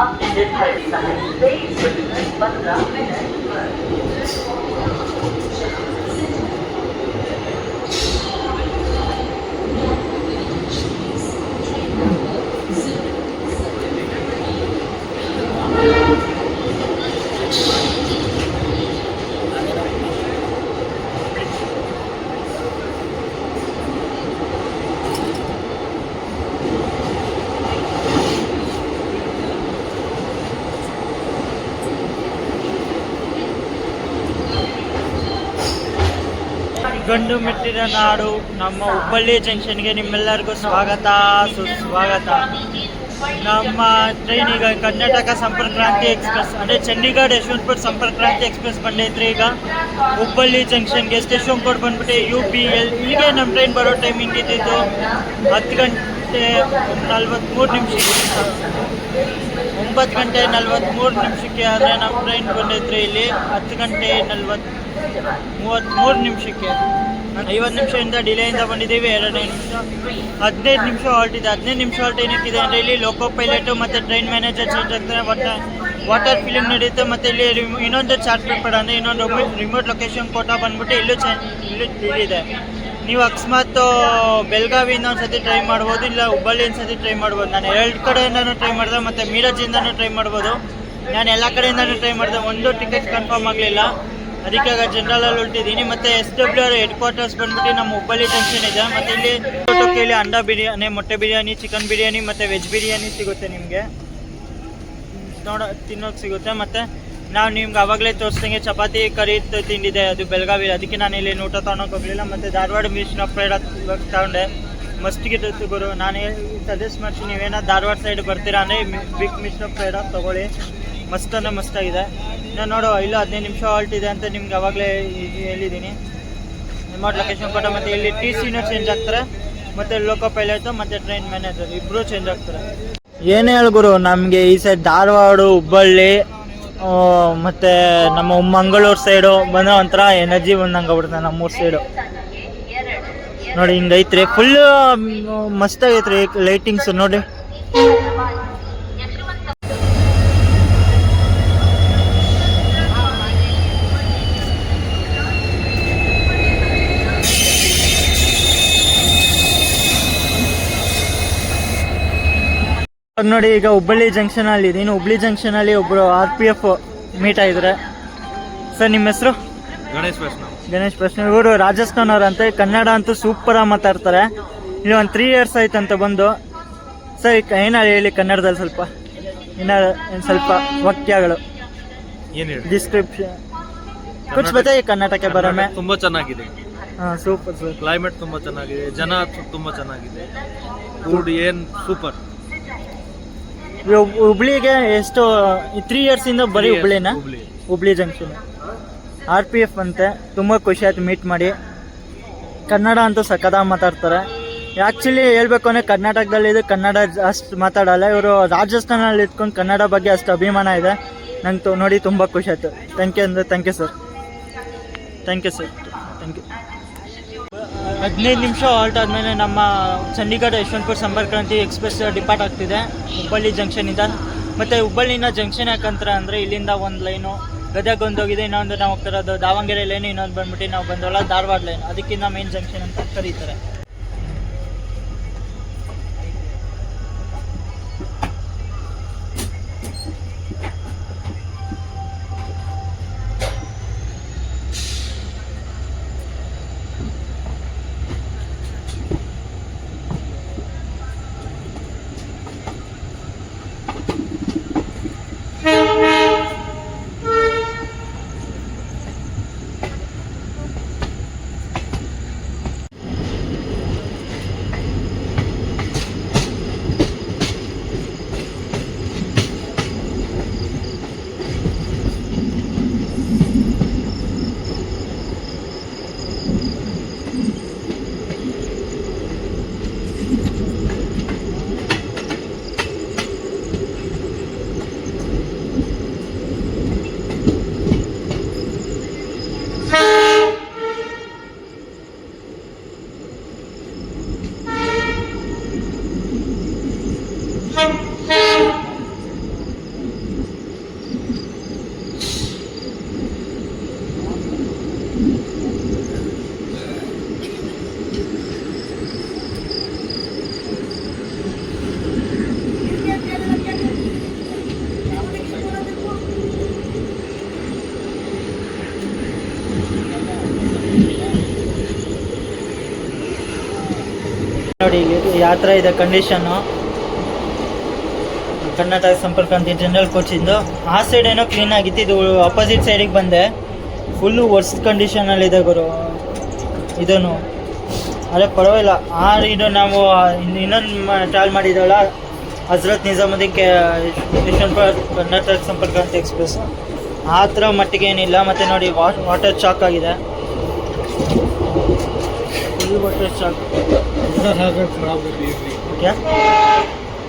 अपने निर्धारित समय से 15 मिनट पर। ಗಂಡು ಮೆಟ್ಟಿದ ನಾಡು ನಮ್ಮ ಹುಬ್ಬಳ್ಳಿ ಜಂಕ್ಷನ್ಗೆ ನಿಮ್ಮೆಲ್ಲರಿಗೂ ಸ್ವಾಗತ ಸುಸ್ವಾಗತ. ನಮ್ಮ ಟ್ರೈನ್ ಈಗ ಕರ್ನಾಟಕ ಸಂಪರ್ಕ ಕ್ರಾಂತಿ ಎಕ್ಸ್ಪ್ರೆಸ್ ಅಂದರೆ ಚಂಡೀಗಢ ಯಶವಂತಪುರ ಸಂಪರ್ಕ ಕ್ರಾಂತಿ ಎಕ್ಸ್ಪ್ರೆಸ್ ಬಂದೈತ್ರಿ. ಈಗ ಹುಬ್ಬಳ್ಳಿ ಜಂಕ್ಷನ್ಗೆ ಸ್ಟೇಷನ್ ಕೋಡ್ ಬಂದ್ಬಿಟ್ಟು UBL. ಇಲ್ಲಿಗೆ ನಮ್ಮ ಟ್ರೈನ್ ಬರೋ ಟೈಮಿಂಗ್ ಇದ್ದಿದ್ದು 10 ಗಂಟೆ 43 ನಿಮಿಷಕ್ಕೆ, 9 ಗಂಟೆ 43 ನಿಮಿಷಕ್ಕೆ. ಆದರೆ ನಮ್ಮ ಟ್ರೈನ್ ಬಂದೈತ್ರಿ ಇಲ್ಲಿ 10 ಗಂಟೆ 33 ನಿಮಿಷಕ್ಕೆ. 50 ನಿಮಿಷದಿಂದ ಡಿಲೇಯಿಂದ ಬಂದಿದ್ದೀವಿ. 2 ನಿಮಿಷ 15 ನಿಮಿಷ ಹಾಲ್ಟ್ ಇದೆ. 15 ನಿಮಿಷ ಹಾಲ್ಟ್ ಏನಕ್ಕಿದೆ ಅಂದರೆ ಇಲ್ಲಿ ಲೋಕೋ ಪೈಲಟು ಮತ್ತು ಟ್ರೈನ್ ಮ್ಯಾನೇಜರ್ ಚೇಂಜ್ ಆಗ್ತಾರೆ. ವಾಟರ್ ಫಿಲ್ಲಿಂಗ್ ನಡೆಯುತ್ತೆ. ಮತ್ತು ಇಲ್ಲಿ ಇನ್ನೊಂದು ಚಾರ್ಟ್ ಪೇಪರ್ ಅಂದರೆ ಇನ್ನೊಂದು ರಿಮೋಟ್ ಲೊಕೇಶನ್ ಕೋಟಾ ಬಂದ್ಬಿಟ್ಟು ಇಲ್ಲೂ ಇಲ್ಲಿದೆ. ನೀವು ಅಕಸ್ಮಾತ್ ಬೆಳಗಾವಿಯಿಂದ ಒಂದು ಸತಿ ಟ್ರೈ ಮಾಡ್ಬೋದು, ಇಲ್ಲ ಹುಬ್ಬಳ್ಳಿ ಒಂದು ಸತಿ ಟ್ರೈ ಮಾಡ್ಬೋದು. ನಾನು 2 ಕಡೆಯಿಂದನೂ ಟ್ರೈ ಮಾಡಿದೆ, ಮತ್ತು ಮೀರಜಿಂದನೂ ಟ್ರೈ ಮಾಡ್ಬೋದು. ನಾನು ಎಲ್ಲ ಕಡೆಯಿಂದನೂ ಟ್ರೈ ಮಾಡಿದೆ, ಒಂದು ಟಿಕೆಟ್ ಕನ್ಫರ್ಮ್ ಆಗಲಿಲ್ಲ. ಅದಕ್ಕೆ ಆಗ ಜನರಲಲ್ಲಿ ಹೊರಟಿದ್ದೀನಿ. ಮತ್ತು SWR ಹೆಡ್ ಕ್ವಾರ್ಟರ್ಸ್ ಬಂದ್ಬಿಟ್ಟು ನಮ್ಮ ಹುಬ್ಬಳ್ಳಿ ಜಂಕ್ಷನ್ ಇದೆ. ಮತ್ತು ಇಲ್ಲಿ ಊಟಕ್ಕೆ ಇಲ್ಲಿ ಅಂಡಾ ಬಿರಿಯಾನಿ, ಮೊಟ್ಟೆ ಬಿರಿಯಾನಿ, ಚಿಕನ್ ಬಿರಿಯಾನಿ ಮತ್ತು ವೆಜ್ ಬಿರಿಯಾನಿ ಸಿಗುತ್ತೆ. ನಿಮಗೆ ತಿನ್ನೋಕೆ ಸಿಗುತ್ತೆ. ಮತ್ತು ನಾವು ನಿಮ್ಗೆ ಆವಾಗಲೇ ತೋರಿಸ್ದಂಗೆ ಚಪಾತಿ ಕರಿ ತಿಂದಿದೆ, ಅದು ಬೆಳಗಾವಿ. ಅದಕ್ಕೆ ನಾನು ಇಲ್ಲಿ ಊಟ ತೊಗೊಳಕ್ಕೆ ಹೋಗಲಿಲ್ಲ. ಮತ್ತು ಧಾರವಾಡ ಮಿಷನ್ ಫ್ರೈಡ್ ತಗೊಂಡೆ, ಮಸ್ತಿಗಿರುತ್ತೆ ಗುರು. ನಾನು ಸಜೆಸ್ಟ್ ಮಾಡ್ತೀನಿ, ನೀವೇನಾದ್ರು ಧಾರವಾಡ ಸೈಡ್ ಬರ್ತೀರಾ ಅಂದರೆ ಬಿಗ್ ಮಿಷನ್ ಫ್ರೈಡ್ ತೊಗೊಳ್ಳಿ, ಮಸ್ತ್ ಅಂದರೆ ಮಸ್ತಾಗಿದೆ. ನಾನು ನೋಡು ಇಲ್ಲ 15 ನಿಮಿಷ ಹಾಲ್ಟ್ ಇದೆ ಅಂತ ನಿಮ್ಗೆ ಆವಾಗಲೇ ಹೇಳಿದ್ದೀನಿ. ರಿಮೋಟ್ ಲೊಕೇಶನ್ ಕೊಟ್ಟ. ಮತ್ತು ಇಲ್ಲಿ TCನೂ ಚೇಂಜ್ ಆಗ್ತಾರೆ, ಮತ್ತು ಲೋಕೋ ಪೈಲಟು ಮತ್ತು ಟ್ರೈನ್ ಮ್ಯಾನೇಜರ್ ಇಬ್ಬರು ಚೇಂಜ್ ಆಗ್ತಾರೆ. ಏನೇ ಹೇಳ್ಗುರು, ನಮಗೆ ಈ ಸೈಡ್ ಧಾರವಾಡ, ಹುಬ್ಬಳ್ಳಿ ಮತ್ತು ನಮ್ಮ ಮಂಗಳೂರು ಸೈಡು ಬಂದರೆ ಒಂಥರ ಎನರ್ಜಿ ಬಂದಂಗೆ ಆಗ್ಬಿಡುತ್ತೆ. ನಮ್ಮೂರು ಸೈಡು ನೋಡಿ ಹಿಂಗೈತ್ರಿ, ಫುಲ್ ಮಸ್ತಾಗೈತ್ರಿ ಲೈಟಿಂಗ್ಸ್ ನೋಡಿ. ನೋಡಿ ಈಗ ಹುಬ್ಬಳ್ಳಿ ಜಂಕ್ಷನಲ್ಲಿ ಇದ್ದೀನಿ. ಹುಬ್ಬಳ್ಳಿ ಜಂಕ್ಷನಲ್ಲಿ ಒಬ್ಬರು RPF ಮೀಟ್ ಆಗಿದ್ದಾರೆ. ಸರ್ ನಿಮ್ಮ ಹೆಸರು? ಗಣೇಶ್ ಪ್ರಶ್ನೆ. ಇವರು ರಾಜಸ್ಥಾನ್ ಅವರಂತೆ. ಕನ್ನಡ ಅಂತೂ ಸೂಪರಾಗಿ ಮಾತಾಡ್ತಾರೆ. ಇಲ್ಲಿ ಒಂದು 3 years ಆಯ್ತಂತ ಬಂದು. ಸರ್ ಏನಾದ್ರು ಹೇಳಿ ಕನ್ನಡದಲ್ಲಿ ಸ್ವಲ್ಪ, ಏನು ಸ್ವಲ್ಪ ವಾಕ್ಯಗಳು, ಡಿಸ್ಕ್ರಿಪ್ಷನ್ ಕುछ बताइए ಕರ್ನಾಟಕ ಬರಮೆ. ತುಂಬಾ ಚೆನ್ನಾಗಿದೆ. Super sir. ಕ್ಲೈಮೇಟ್ ತುಂಬಾ ಚೆನ್ನಾಗಿದೆ, ಜನ ತುಂಬಾ ಚೆನ್ನಾಗಿದೆ, ಫುಡ್ ಏನ್ ಸೂಪರ್. ಹುಬ್ಳಿಗೆ ಎಷ್ಟು 3 years ಇಂದ ಬರೀ ಹುಬ್ಳಿನ? ಹುಬ್ಳಿ ಜಂಕ್ಷನ್ RPF ಅಂತೆ. ತುಂಬ ಖುಷಿ ಆಯ್ತು ಮೀಟ್ ಮಾಡಿ. ಕನ್ನಡ ಅಂತೂ ಸಕ್ಕದಾಗಿ ಮಾತಾಡ್ತಾರೆ. ಆ್ಯಕ್ಚುಲಿ ಹೇಳ್ಬೇಕು ಅಂದರೆ ಕರ್ನಾಟಕದಲ್ಲಿ ಇದು ಕನ್ನಡ ಅಷ್ಟು ಮಾತಾಡಲ್ಲ. ಇವರು ರಾಜಸ್ಥಾನಲ್ಲಿ ಇಟ್ಕೊಂಡು ಕನ್ನಡ ಬಗ್ಗೆ ಅಷ್ಟು ಅಭಿಮಾನ ಇದೆ. ನಂಗೆ ನೋಡಿ ತುಂಬ ಖುಷಿ ಆಯಿತು. Thank you sir. Thank you sir. 15 ನಿಮಿಷ ಹಾಲ್ಟ್ ಆದಮೇಲೆ ನಮ್ಮ ಚಂಡೀಗಢ ಯಶವಂತಪುರ ಸಂಪರ್ಕ ಕ್ರಾಂತಿ ಎಕ್ಸ್ಪ್ರೆಸ್ ಡಿಪಾರ್ಟ್ ಆಗ್ತಿದೆ ಹುಬ್ಬಳ್ಳಿ ಜಂಕ್ಷನಿಂದ. ಮತ್ತು ಹುಬ್ಬಳ್ಳಿನ ಜಂಕ್ಷನ್ ಯಾಕಂತಾರೆ ಅಂದರೆ ಇಲ್ಲಿಂದ ಒಂದು ಲೈನು ಗದಗ ಒಂದೋಗಿದೆ, ಇನ್ನೊಂದು ನಾವು ಹೋಗ್ತಿರೋದು ದಾವಣಗೆರೆ ಲೈನು, ಇನ್ನೊಂದು ಬಂದ್ಬಿಟ್ಟು ನಾವು ಬಂದವಲ್ಲ ಧಾರವಾಡ ಲೈನ್. ಅದಕ್ಕಿಂತ ಮೇನ್ ಜಂಕ್ಷನ್ ಅಂತ ಕರೀತಾರೆ. ನೋಡಿ ಇಲ್ಲಿ ಯಾವ ಥರ ಇದೆ ಕಂಡೀಷನ್ನು. ಕರ್ನಾಟಕ ಸಂಪರ್ಕ ಕ್ರಾಂತಿ ಜನರಲ್ ಕೋಚಿಂದು ಆ ಸೈಡ್ ಏನೋ ಕ್ಲೀನ್ ಆಗಿತ್ತು, ಇದು ಅಪೋಸಿಟ್ ಸೈಡಿಗೆ ಬಂದೆ, ಫುಲ್ಲು ವರ್ಸ್ಟ್ ಕಂಡೀಷನಲ್ಲಿದೆ ಗುರು ಇದನ್ನು. ಅದೇ ಪರವಾಗಿಲ್ಲ. ಇದು ನಾವು ಇನ್ನೊಂದು ಟ್ರಾವೆಲ್ ಮಾಡಿದ್ದವಲ್ಲ, ಹಜರತ್ ನಿಜಾಮುದ್ದೀನ್ ಯಶವಂತಪುರ ಕರ್ನಾಟಕ ಸಂಪರ್ಕ ಕ್ರಾಂತಿ ಎಕ್ಸ್ಪ್ರೆಸ್, ಆ ಥರ ಮಟ್ಟಿಗೆ ಏನಿಲ್ಲ. ಮತ್ತು ನೋಡಿ ವಾಟರ್ ಚಾಕ್ ಆಗಿದೆ, ಫುಲ್ ವಾಟರ್ ಚಾಕ್. गुटखा खाकर खराब कर दिए क्या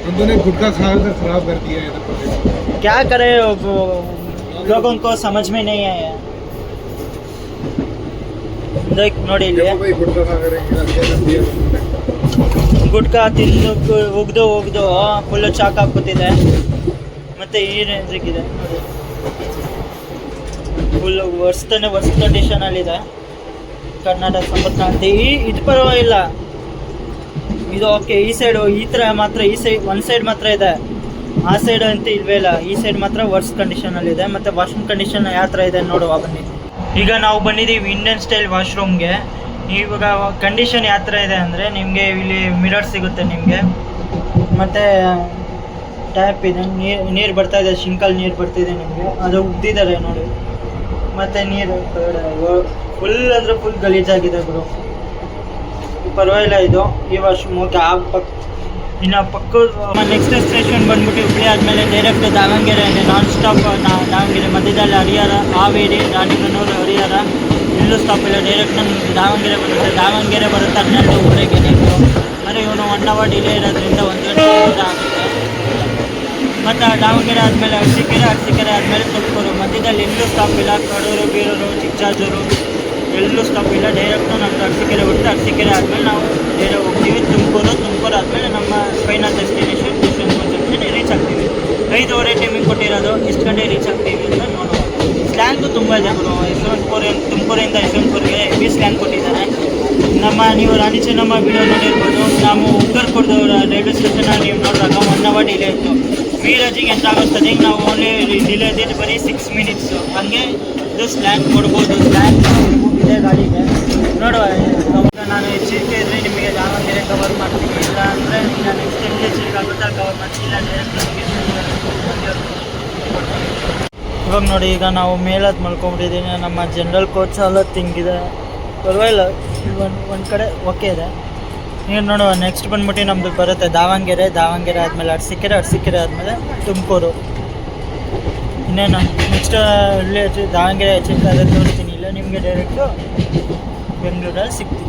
इन्होंने गुटखा खाकर खराब कर दिया है इधर प्रोजेक्ट। क्या करे, लोगों को समझ में नहीं आया. देख ನೋಡಿ ಇಲ್ಲಿ देखो भाई गुटखा खा कर कर दिया ಗುಟ್ಕಾ ತಿಂದು ಒಗ್ದು ಫುಲ್ಲು ಚಾಕ್ ಹಾಕ್ಬಿಟ್ಟಿದೆ. ಮತ್ತು ಈ ರೇಂಜಿಗಿದೆ ನೋಡಿ, ಫುಲ್ಲು ವರ್ಸ್ಟ್ ಕಂಡೀಷನಲ್ಲಿದೆ ಕರ್ನಾಟಕ ಸಂಪರ್ಕ ಕ್ರಾಂತಿ. ಇದು ಪರವಾಗಿಲ್ಲ, ಇದು ಓಕೆ. ಈ ಸೈಡು ಈ ಥರ ಮಾತ್ರ, ಈ ಸೈಡ್ ಒಂದು ಸೈಡ್ ಮಾತ್ರ ಇದೆ, ಆ ಸೈಡ್ ಅಂತೂ ಇಲ್ವೇ ಇಲ್ಲ. ಈ ಸೈಡ್ ಮಾತ್ರ ವರ್ಸ್ಟ್ ಕಂಡೀಷನಲ್ಲಿದೆ. ಮತ್ತು ವಾಶ್ರೂಮ್ ಕಂಡೀಷನ್ ಯಾವ ಥರ ಇದೆ ನೋಡುವ ಬನ್ನಿ. ಈಗ ನಾವು ಬಂದಿದ್ದೀವಿ ಇಂಡಿಯನ್ ಸ್ಟೈಲ್ ವಾಶ್ರೂಮ್ಗೆ. ಇವಾಗ ಕಂಡೀಷನ್ ಯಾವ ಥರ ಇದೆ ಅಂದರೆ, ನಿಮಗೆ ಇಲ್ಲಿ ಮಿರರ್ ಸಿಗುತ್ತೆ ನಿಮಗೆ, ಮತ್ತು ಟ್ಯಾಪ್ ಇದೆ, ನೀರು ಬರ್ತಾಯಿದೆ, ಶಿಂಕಲ್ಲಿ ನೀರು ಬರ್ತಿದೆ ನಿಮಗೆ, ಅದು ಉದ್ದಿದ್ದಾರೆ ನೋಡಿ. ಮತ್ತು ನೀರು ಫುಲ್ ಅಂದರೆ ಫುಲ್ ಗಲೀಜಾಗಿದೆ ಗುರು, ಪರವಾಗಿಲ್ಲ. ಇದು ಈ ವಾಶ್ರೂಮ್ಗೆ ಇನ್ನು ಪಕ್ಕದ ನೆಕ್ಸ್ಟ್ ಸ್ಟೇಷನ್ ಬಂದ್ಬಿಟ್ಟು ಹುಬ್ಳಿ ಆದಮೇಲೆ ಡೈರೆಕ್ಟ್ ದಾವಣಗೆರೆ ಅಂದರೆ ನಾನ್ ಸ್ಟಾಪ್. ದಾವಣಗೆರೆ ಮಧ್ಯದಲ್ಲಿ ಹರಿಹರ, ಹಾವೇರಿ, ರಾಣಿಬೆನ್ನೂರು, ಹರಿಹರ, ಎಲ್ಲೂ ಸ್ಟಾಪ್ ಇಲ್ಲ. ಡೈರೆಕ್ಟ್ ನಾನು ದಾವಣಗೆರೆ ಬರುತ್ತೆ. ದಾವಣಗೆರೆ ಬರುತ್ತೆ 12:30ಗೆ ನೀವು. ಅಂದರೆ ಇವನು 1 ಅವರ್ ಡಿಲೇ ಇರೋದ್ರಿಂದ 1 ಗಂಟೆ ಆಗುತ್ತೆ. ಮತ್ತು ದಾವಣಗೆರೆ ಆದಮೇಲೆ ಅರಸೀಕೆರೆ ಆದಮೇಲೆ ತುಮಕೂರು. ಮಧ್ಯದಲ್ಲಿ ಎಲ್ಲೂ ಸ್ಟಾಪ್ ಇಲ್ಲ. ಕಡೂರು, ಬೀರೂರು, ಚಿಕ್ಕಜಾಜೂರು ಎಲ್ಲೂ ಸ್ಟಾಪ್ ಇಲ್ಲ. ಡೈರೆಕ್ಟು ನಮ್ದು ಅರಸೀಕೆರೆ ಬರುತ್ತೆ. ಅರಸೀಕೆರೆ ಆದಮೇಲೆ ನಾವು ಡೈರೆಕ್ಟ್ ಹೋಗ್ತೀವಿ ತುಮಕೂರು ಆದಮೇಲೆ ನಮ್ಮ final destination Yesvantpur junction reach ಆಗ್ತೀವಿ. 5:30 ಟೈಮಿಂಗ್ ಕೊಟ್ಟಿರೋದು, ಎಷ್ಟು ಗಂಟೆ ರೀಚ್ ಆಗ್ತೀವಿ ಅಂತ ನೋಡುವ. ಸ್ಲ್ಯಾಂಗು ತುಂಬ ಇದೆ ಗುರು. ತುಮಕೂರಿಂದ ಯಶವಂತಪುರಿಗೆ ಹೆವಿ ಸ್ಲ್ಯಾಂಗ್ ಕೊಟ್ಟಿದ್ದಾರೆ. ನೀವು ರಾಣಿ ಚೆನ್ನಮ್ಮ ವಿಡಿಯೋ ನೋಡಿರ್ಬೋದು. ನಾವು ಉಗ್ಗರ್ಪುರದವರ ರೈಲ್ವೆ ಸ್ಟೇಷನ್ ನೀವು ನೋಡಿದಾಗ 1 ಅವರ್ ಡಿಲೇ ಇತ್ತು. ವೀರಜಿಗೆ ಎಂತ ಆಗುತ್ತದೆ, ನಾವು ಓನ್ಲಿ ಡಿಲೇ ಇದ್ದಿದ್ದು ಬರೀ 6 ಮಿನಿಟ್ಸು. ಹಾಗೆ ಇದು ಸ್ಲ್ಯಾಂಗ್ ಕೊಡ್ಬೋದು. ಸ್ಲ್ಯಾಂಗ್ ಇದೆ ಗಾಡಿಗೆ ನೋಡುವ. ನಾನು ಹೆಚ್ಚಿಗೆ ಇದ್ದರೆ ನಿಮಗೆ ದಾವಣಗೆರೆ ಕವರ್ ಮಾಡ್ತೀನಿ, ಇಲ್ಲ ಅಂದರೆ ನಾನು ನೆಕ್ಸ್ಟ್ ಟೈಮ್ಗೆ ಹೆಚ್ಚಿಗೆ ಆಗುತ್ತಾ ಕವರ್ ಮಾಡ್ತೀನಿ, ಇಲ್ಲ ಡೈರೆಕ್ಟ್ ಇವಾಗ ನೋಡಿ. ಈಗ ನಾವು ಮೇಲದ್ದು ಮಲ್ಕೊಂಡ್ಬಿಟ್ಟಿದ್ದೀನಿ. ನಮ್ಮ ಜನರಲ್ ಕೋಚ್ ಎಲ್ಲ ತಿಂಗಿದೆ, ಪರವಾಗಿಲ್ಲ. ಒಂದು ಕಡೆ ಓಕೆ ಇದೆ. ಈಗ ನೋಡುವ ನೆಕ್ಸ್ಟ್ ಬಂದ್ಬಿಟ್ಟು ನಮ್ಮದು ಬರುತ್ತೆ ದಾವಣಗೆರೆ ಆದಮೇಲೆ ಅರಸೀಕೆರೆ ಆದಮೇಲೆ ತುಮಕೂರು. ಇನ್ನೇನು ನೆಕ್ಸ್ಟ್ ಇಲ್ಲೇ ದಾವಣಗೆರೆ ಹೆಚ್ಚಿಗೆ ತೋರಿಸ್ತೀನಿ, ಇಲ್ಲ ನಿಮಗೆ ಡೈರೆಕ್ಟು ಬೆಂಗಳೂರಲ್ಲಿ ಸಿಗ್ತೀನಿ.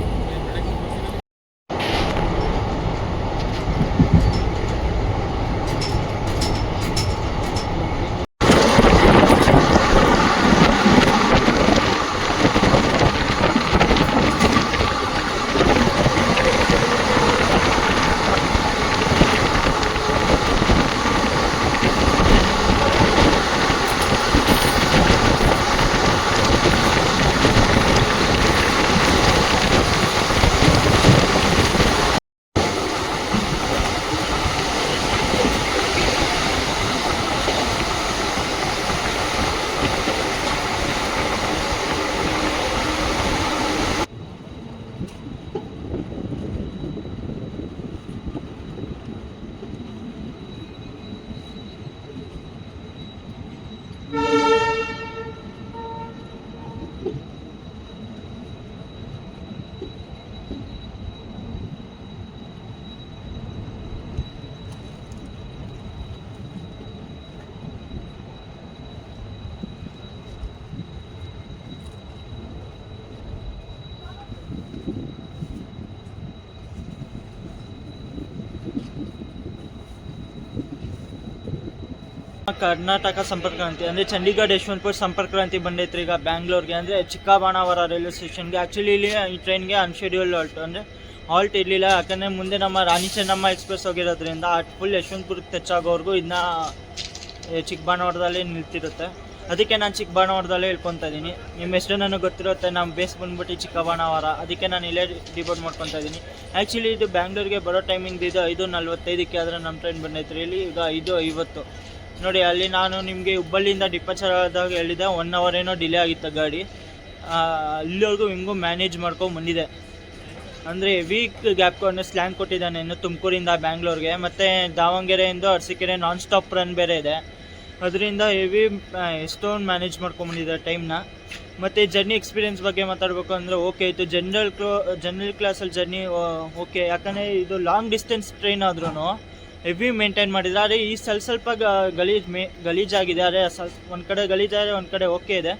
ಕರ್ನಾಟಕ ಸಂಪರ್ಕ ಕ್ರಾಂತಿ ಅಂದರೆ ಚಂಡೀಗಢ ಯಶವಂತಪುರ ಸಂಪರ್ಕ ಕ್ರಾಂತಿ ಬಂದೈತ್ರಿ ಈಗ ಬ್ಯಾಂಗ್ಳೂರ್ಗೆ, ಅಂದರೆ ಚಿಕ್ಕಬಾಣಾವರ ರೈಲ್ವೆ ಸ್ಟೇಷನ್ಗೆ. ಆ್ಯಕ್ಚುಲಿ ಇಲ್ಲಿ ಈ ಟ್ರೈನ್ಗೆ ಅನ್ಶೆಡ್ಯೂಲ್ಡ್ ಅಂದರೆ ಹಾಲ್ಟ್ ಇರಲಿಲ್ಲ, ಯಾಕಂದರೆ ಮುಂದೆ ನಮ್ಮ Rani Chennamma express ಹೋಗಿರೋದ್ರಿಂದ full ಯಶವಂತಪುರಕ್ಕೆ touch ಆಗೋವರೆಗೂ ಇದನ್ನ ಚಿಕ್ಕಬಾಣಾವರದಲ್ಲೇ ನಿಲ್ತಿರುತ್ತೆ. ಅದಕ್ಕೆ ನಾನು ಚಿಕ್ಕಬಾಣಾವರದಲ್ಲೇ ಹೇಳ್ಕೊತಾ ಇದ್ದೀನಿ. ನಿಮ್ಮ ಹೆಸರು ನನಗೆ ಗೊತ್ತಿರುತ್ತೆ, ನಮ್ಮ ಬೇಸ್ ಬಂದ್ಬಿಟ್ಟು ಚಿಕ್ಕಬಾಣಾವರ, ಅದಕ್ಕೆ ನಾನು ಇಲ್ಲೇ ಡಿಪೋರ್ಟ್ ಮಾಡ್ಕೊತಾ ಇದ್ದೀನಿ. ಆ್ಯಕ್ಚುಲಿ ಇದು ಬ್ಯಾಂಗ್ಳೂರಿಗೆ ಬರೋ ಟೈಮಿಂಗ್ ಇದು 5:45ಕ್ಕೆ, ಆದರೆ ನಮ್ಮ ಟ್ರೈನ್ ಬಂದೈತ್ರಿ ಇಲ್ಲಿ ಈಗ 5:50 ನೋಡಿ. ಅಲ್ಲಿ ನಾನು ನಿಮಗೆ ಹುಬ್ಬಳ್ಳಿಯಿಂದ ಡಿಪಾರ್ಚರ್ ಆದಾಗ ಹೇಳಿದೆ 1 ಅವರ್ ಏನೋ ಡಿಲೇ ಆಗಿತ್ತು ಗಾಡಿ. ಅಲ್ಲಿವರೆಗೂ ಹಿಂಗೂ ಮ್ಯಾನೇಜ್ ಮಾಡ್ಕೊಂಡು ಬಂದಿದೆ. ಅಂದರೆ ವೀಕ್ ಗ್ಯಾಪ್ ಕೊಟ್ಟು ಸ್ಲ್ಯಾಂಗ್ ಕೊಟ್ಟಿದ್ದಾನೆ ಇನ್ನು ತುಮಕೂರಿಂದ ಬ್ಯಾಂಗ್ಳೂರ್ಗೆ, ಮತ್ತು ದಾವಣಗೆರೆಯಿಂದ ಅರಸೀಕೆರೆ ನಾನ್ ಸ್ಟಾಪ್ ರನ್ ಬೇರೆ ಇದೆ. ಅದರಿಂದ ಹೆವಿ ಎಷ್ಟೊಂದು ಮ್ಯಾನೇಜ್ ಮಾಡ್ಕೊಂಬಂದಿದ್ದಾರೆ ಟೈಮ್ನ. ಮತ್ತು ಜರ್ನಿ ಎಕ್ಸ್ಪೀರಿಯೆನ್ಸ್ ಬಗ್ಗೆ ಮಾತಾಡಬೇಕು ಅಂದರೆ ಓಕೆ ಇತ್ತು. ಜನರಲ್ ಕ್ಲಾಸಲ್ಲಿ ಜರ್ನಿ ಓಕೆ, ಯಾಕಂದರೆ ಇದು ಲಾಂಗ್ ಡಿಸ್ಟೆನ್ಸ್ ಟ್ರೈನ್ ಆದ್ರೂ ಹೆವಿ ಮೇಂಟೈನ್ ಮಾಡಿದ್ದಾರೆ. ಆದರೆ ಈ ಸ್ವಲ್ಪ ಗಲೀಜಾಗಿದೆ. ಆದರೆ ಒಂದು ಕಡೆ ಗಲೀಜಾದರೆ ಒಂದು ಕಡೆ ಓಕೆ ಇದೆ.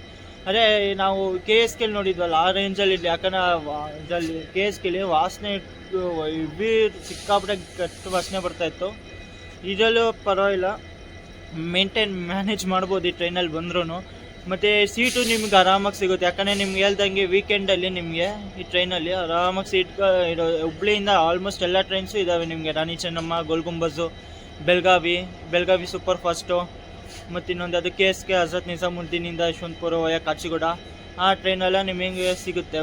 ಅದೇ ನಾವು KSK ನೋಡಿದ್ವಲ್ಲ ಆ ರೇಂಜಲ್ಲಿ ಇರಲಿ, ಯಾಕಂದರೆ ಇದರಲ್ಲಿ KSKಲಿ ವಾಸನೆ ಹೆವಿ ಸಿಕ್ಕಾಪಟ್ಟೆ ಕೆಟ್ಟ ವಾಸನೆ ಬರ್ತಾಯಿತ್ತು. ಇದರಲ್ಲೂ ಪರವಾಗಿಲ್ಲ, ಮ್ಯಾನೇಜ್ ಮಾಡ್ಬೋದು ಈ ಟ್ರೈನಲ್ಲಿ ಬಂದ್ರೂ. ಮತ್ತು ಸೀಟು ನಿಮ್ಗೆ ಆರಾಮಾಗಿ ಸಿಗುತ್ತೆ, ಯಾಕಂದರೆ ನಿಮ್ಗೆ ಹೇಳ್ದಂಗೆ ವೀಕೆಂಡಲ್ಲಿ ನಿಮಗೆ ಈ ಟ್ರೈನಲ್ಲಿ ಆರಾಮಾಗಿ ಸೀಟ್ ಇರೋ. ಹುಬ್ಳಿಯಿಂದ ಆಲ್ಮೋಸ್ಟ್ ಎಲ್ಲ ಟ್ರೈನ್ಸು ಇದ್ದಾವೆ ನಿಮಗೆ. ರಾಣಿ ಚೆನ್ನಮ್ಮ, ಗೋಲ್ಗುಂಬಜು, ಬೆಳಗಾವಿ ಸೂಪರ್ ಫಾಸ್ಟು, ಮತ್ತು ಇನ್ನೊಂದು ಅದು KSK ಹಜರತ್ ನಿಜಾಮುದ್ದೀನಿಂದ ಯಶವಂತಪುರ ವಯಾ ಕಾಚಿಗೂಡ, ಆ ಟ್ರೈನೆಲ್ಲ ನಿಮಗೆ ಸಿಗುತ್ತೆ.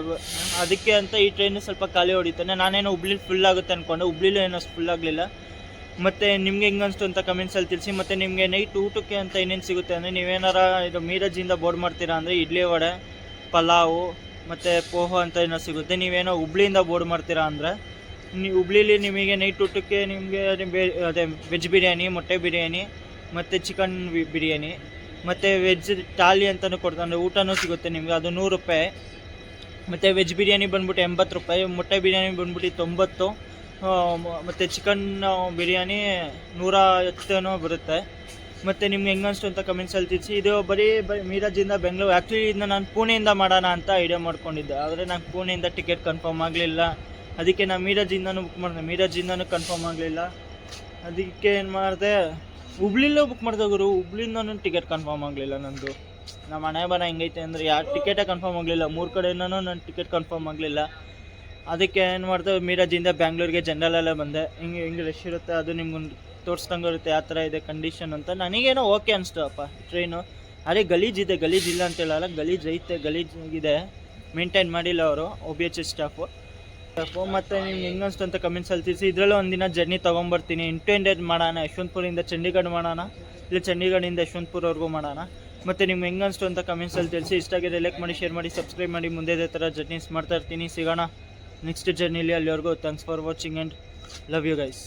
ಅದಕ್ಕೆ ಅಂತ ಈ ಟ್ರೈನು ಸ್ವಲ್ಪ ಖಾಲಿ ಹೊಡಿತಾನೆ. ನಾನೇನೋ ಹುಬ್ಳಿಲಿ ಫುಲ್ ಆಗುತ್ತೆ ಅಂದ್ಕೊಂಡೆ, ಹುಬ್ಳಿಲೂ ಏನೋ ಫುಲ್ ಆಗಲಿಲ್ಲ. ಮತ್ತು ನಿಮ್ಗೆ ಹೆಂಗೆ ಅನಿಸ್ತು ಅಂತ ಕಮೆಂಟ್ಸಲ್ಲಿ ತಿಳಿಸಿ. ಮತ್ತು ನಿಮಗೆ ನೈಟ್ ಊಟಕ್ಕೆ ಅಂತ ಏನೇನು ಸಿಗುತ್ತೆ ಅಂದರೆ, ನೀವೇನಾರ ಇದು ಮೀರಜಿಂದ ಬೋರ್ಡ್ ಮಾಡ್ತೀರಾ ಅಂದರೆ ಇಡ್ಲಿ ವಡೆ, ಪಲಾವು ಮತ್ತು ಪೋಹೋ ಅಂತ ಏನೋ ಸಿಗುತ್ತೆ. ನೀವೇನೋ ಹುಬ್ಳಿಯಿಂದ ಬೋರ್ಡ್ ಮಾಡ್ತೀರಾ ಅಂದರೆ ಹುಬ್ಳಿಲಿ ನಿಮಗೆ ನೈಟ್ ಊಟಕ್ಕೆ ನಿಮಗೆ ಅದೇ ವೆಜ್ ಬಿರಿಯಾನಿ, ಮೊಟ್ಟೆ ಬಿರಿಯಾನಿ ಮತ್ತು ಚಿಕನ್ ಬಿರಿಯಾನಿ ಮತ್ತು ವೆಜ್ ಥಾಲಿ ಅಂತಲೂ ಕೊಡ್ತಾರೆ. ಊಟನೂ ಸಿಗುತ್ತೆ ನಿಮಗೆ, ಅದು 100 ರೂಪಾಯಿ. ಮತ್ತು ವೆಜ್ ಬಿರಿಯಾನಿ ಬಂದ್ಬಿಟ್ಟು 80 ರೂಪಾಯಿ, ಮೊಟ್ಟೆ ಬಿರಿಯಾನಿ ಬಂದ್ಬಿಟ್ಟು 90, ಮತ್ತು ಚಿಕನ್ ಬಿರಿಯಾನಿ 110 ಬರುತ್ತೆ. ಮತ್ತು ನಿಮ್ಗೆ ಹೆಂಗೆ ಅನಿಸ್ತು ಅಂತ ಕಮೆಂಟ್ಸಲ್ಲಿ ತಿಳಿಸಿ. ಇದು ಬರೀ ಮೀರಜಿಂದ ಬೆಂಗಳೂರು. ಆ್ಯಕ್ಚುಲಿ ಇದನ್ನ ನಾನು ಪುಣೆಯಿಂದ ಮಾಡೋಣ ಅಂತ ಐಡಿಯಾ ಮಾಡ್ಕೊಂಡಿದ್ದೆ, ಆದರೆ ನಂಗೆ ಪುಣೆಯಿಂದ ಟಿಕೆಟ್ ಕನ್ಫರ್ಮ್ ಆಗಲಿಲ್ಲ. ಅದಕ್ಕೆ ನಾನು ಮೀರಜಿಂದನೂ ಬುಕ್ ಮಾಡಿದೆ, ಮೀರಜಿಂದನೂ ಕನ್ಫರ್ಮ್ ಆಗಲಿಲ್ಲ. ಅದಕ್ಕೆ ಏನು ಮಾಡಿದೆ, ಹುಬ್ಳಿಲೂ ಬುಕ್ ಮಾಡಿದೆ ಗುರು. ಹುಬ್ಳಿಂದನೂ ಟಿಕೆಟ್ ಕನ್ಫರ್ಮ್ ಆಗಲಿಲ್ಲ ನಂದು. ನಮ್ಮ ಮನೆ ಬರ ಹೆಂಗೈತೆ ಅಂದರೆ ಯಾರು ಟಿಕೆಟೇ ಕನ್ಫರ್ಮ್ ಆಗಲಿಲ್ಲ. 3 ಕಡೆಯಿಂದನೂ ನನ್ನ ಟಿಕೆಟ್ ಕನ್ಫರ್ಮ್ ಆಗಲಿಲ್ಲ. ಅದಕ್ಕೆ ಏನು ಮಾಡಿದೆ, ಮೀರಜಿಂದ ಬ್ಯಾಂಗ್ಳೂರಿಗೆ ಜನರಲ್ಲೇ ಬಂದೆ. ಹಿಂಗೆ ರಶ್ ಇರುತ್ತೆ, ಅದು ನಿಮ್ಗೆ ತೋರಿಸ್ದಂಗೆ ಇರುತ್ತೆ ಯಾವ ಥರ ಇದೆ ಕಂಡೀಷನ್ ಅಂತ. ನನಗೇನೋ ಓಕೆ ಅನಿಸ್ತಪ್ಪ ಟ್ರೈನು. ಅದೇ ಗಲೀಜಿದೆ, ಗಲೀಜಿಲ್ಲ ಅಂತ ಹೇಳಲ್ಲ, ಗಲೀಜಿದೆ, ಮೇಂಟೈನ್ ಮಾಡಿಲ್ಲ ಅವರು OBHS ಸ್ಟಾಫು. ಮತ್ತು ನಿಮ್ಗೆ ಹೆಂಗೆ ಅನಿಸ್ತು ಅಂತ ಕಮೆಂಟ್ಸಲ್ಲಿ ತಿಳಿಸಿ. ಇದರಲ್ಲೂ ಒಂದಿನ ಜರ್ನಿ ತೊಗೊಂಬರ್ತೀನಿ. ಇಂಟೆಂಡೆಡ್ ಮಾಡೋಣ, ಯಶವಂತಪುರದಿಂದ ಚಂಡೀಗಢ ಮಾಡೋಣ, ಇಲ್ಲ ಚಂಡೀಗಢದಿಂದ ಯಶವಂತಪುರವರೆಗೂ ಮಾಡೋಣ. ಮತ್ತು ನಿಮ್ಗೆ ಹೆಂಗೆ ಅನಿಸ್ತು ಅಂತ ಕಮೆಂಟ್ಸಲ್ಲಿ ತಿಳಿಸಿ. ಇಷ್ಟ ಆಗಿದೆ ಲೈಕ್ ಮಾಡಿ, ಶೇರ್ ಮಾಡಿ, ಸಬ್ಸ್ಕ್ರೈಬ್ ಮಾಡಿ. ಮುಂದೆ ಇದೇ ಥರ ಜರ್ನೀಸ್ ಮಾಡ್ತಾ ಇರ್ತೀನಿ. ಸಿಗೋಣ ನೆಕ್ಸ್ಟ್ ಜರ್ನಿಲಿ. ಅಲ್ಲಿವರೆಗೂ thanks for watching and love you guys.